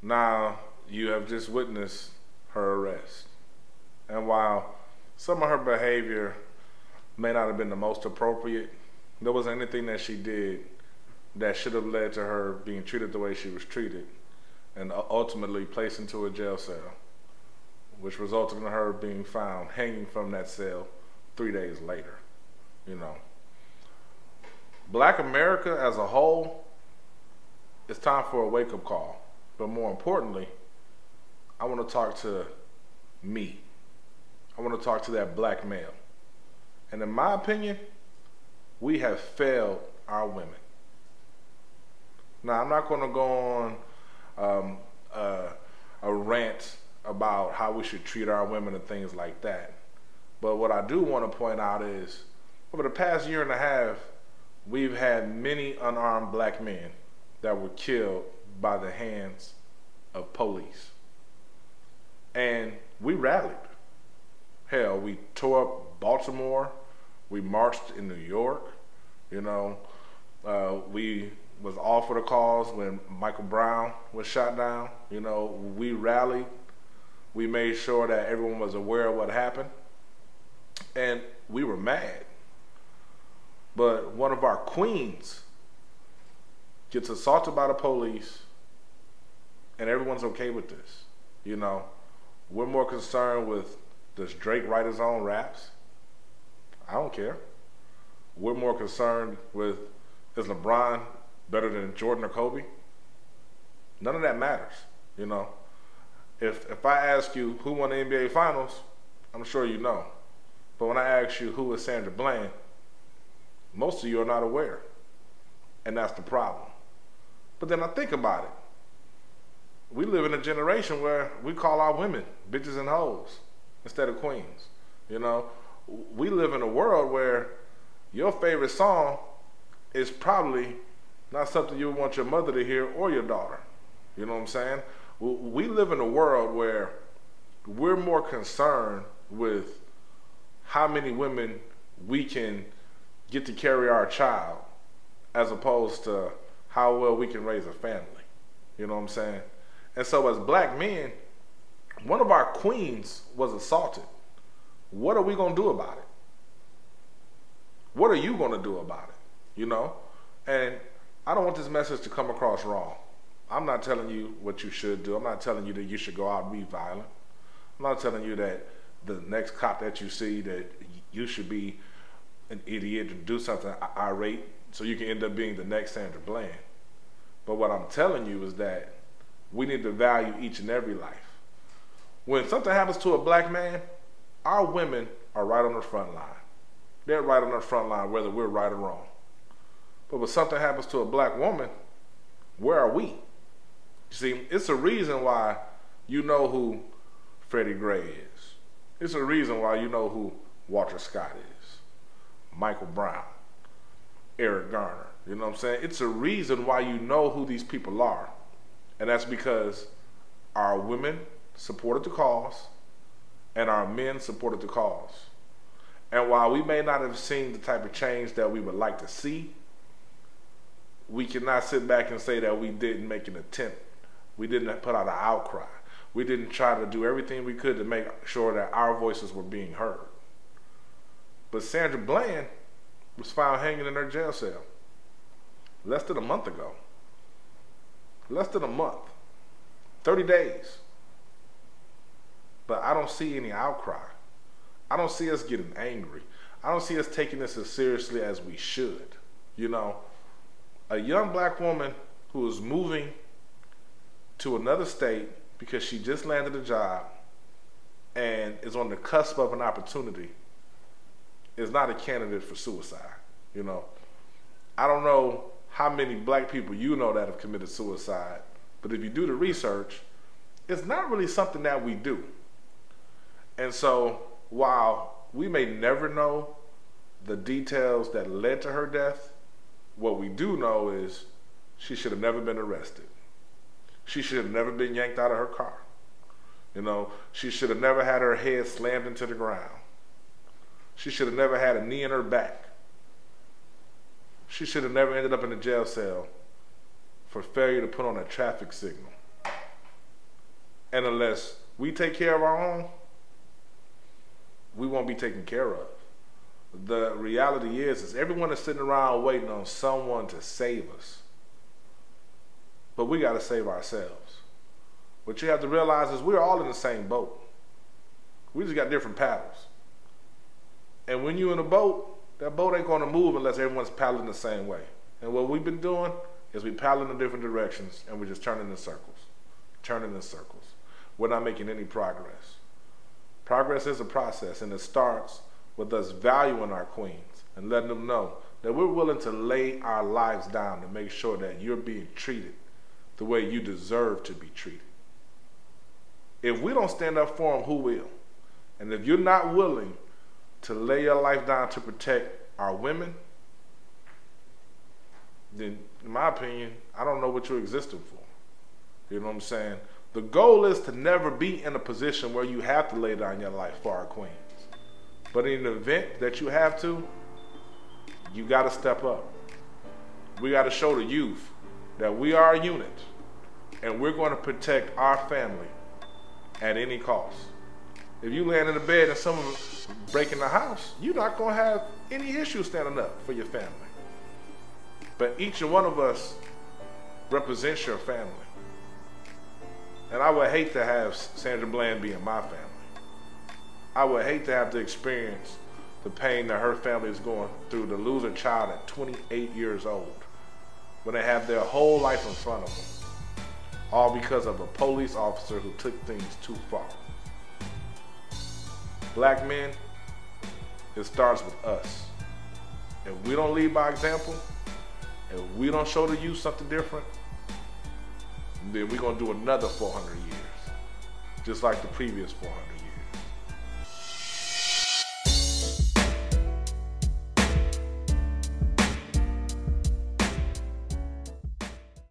Now, you have just witnessed her arrest. And while some of her behavior may not have been the most appropriate, there wasn't anything that she did that should have led to her being treated the way she was treated and ultimately placed into a jail cell, which resulted in her being found hanging from that cell 3 days later. You know, Black America as a whole, it's time for a wake-up call. But more importantly, I want to talk to me. I want to talk to that black male. And in my opinion, we have failed our women. Now, I'm not going to go on a rant about how we should treat our women and things like that. But what I do want to point out is, over the past year and a half, we've had many unarmed black men that were killed by the hands of police. And we rallied. Hell, we tore up Baltimore. We marched in New York. You know, we was all for the cause when Michael Brown was shot down. You know, we rallied. We made sure that everyone was aware of what happened. And we were mad. But one of our queens gets assaulted by the police, and everyone's okay with this. You know, we're more concerned with, does Drake write his own raps? I don't care. We're more concerned with, is LeBron better than Jordan or Kobe? None of that matters. You know, if I ask you who won the NBA Finals, I'm sure you know. But when I ask you who is Sandra Bland, most of you are not aware. And that's the problem. But then I think about it. We live in a generation where we call our women bitches and hoes instead of queens. You know, we live in a world where your favorite song is probably not something you would want your mother to hear or your daughter. You know what I'm saying? We live in a world where we're more concerned with how many women we can get to carry our child as opposed to how well we can raise a family. You know what I'm saying? And so as black men, one of our queens was assaulted. What are we going to do about it? What are you going to do about it? You know? And I don't want this message to come across wrong. I'm not telling you what you should do. I'm not telling you that you should go out and be violent. I'm not telling you that the next cop that you see that you should be an idiot and do something irate so you can end up being the next Sandra Bland. But what I'm telling you is that we need to value each and every life. When something happens to a black man, our women are right on the front line. They're right on the front line whether we're right or wrong. But when something happens to a black woman, where are we? You see, it's a reason why you know who Freddie Gray is. It's a reason why you know who Walter Scott is, Michael Brown, Eric Garner. You know what I'm saying? It's a reason why you know who these people are. And that's because our women supported the cause and our men supported the cause. And while we may not have seen the type of change that we would like to see, we cannot sit back and say that we didn't make an attempt. We didn't put out an outcry. We didn't try to do everything we could to make sure that our voices were being heard. But Sandra Bland was found hanging in her jail cell less than a month ago. Less than a month. 30 days. But I don't see any outcry. I don't see us getting angry. I don't see us taking this as seriously as we should. You know, a young black woman who is moving to another state because she just landed a job and is on the cusp of an opportunity is not a candidate for suicide. You know, I don't know how many black people you know that have committed suicide, but if you do the research, it's not really something that we do. And so while we may never know the details that led to her death, what we do know is she should have never been arrested. She should have never been yanked out of her car. You know, she should have never had her head slammed into the ground. She should have never had a knee in her back. She should have never ended up in a jail cell for failure to put on a traffic signal. And unless we take care of our own, we won't be taken care of. The reality is everyone is sitting around waiting on someone to save us. But we got to save ourselves. What you have to realize is we're all in the same boat. We just got different paddles. And when you're in a boat, that boat ain't going to move unless everyone's paddling the same way. And what we've been doing is we paddling in different directions, and we're just turning in circles. Turning in circles. We're not making any progress. Progress is a process, and it starts with us valuing our queens and letting them know that we're willing to lay our lives down to make sure that you're being treated the way you deserve to be treated. If we don't stand up for them, who will? And if you're not willing to lay your life down to protect our women, then in my opinion, I don't know what you're existing for. You know what I'm saying? The goal is to never be in a position where you have to lay down your life for our queens. But in the event that you have to, you got to step up. We got to show the youth that we are a unit, and we're going to protect our family at any cost. If you land in the bed and someone breaking the house, you're not going to have any issue standing up for your family. But each and one of us represents your family. And I would hate to have Sandra Bland be in my family. I would hate to have to experience the pain that her family is going through to lose a child at 28 years old when they have their whole life in front of them, all because of a police officer who took things too far. Black men, it starts with us. If we don't lead by example, if we don't show the youth something different, then we're going to do another 400 years, just like the previous 400 years.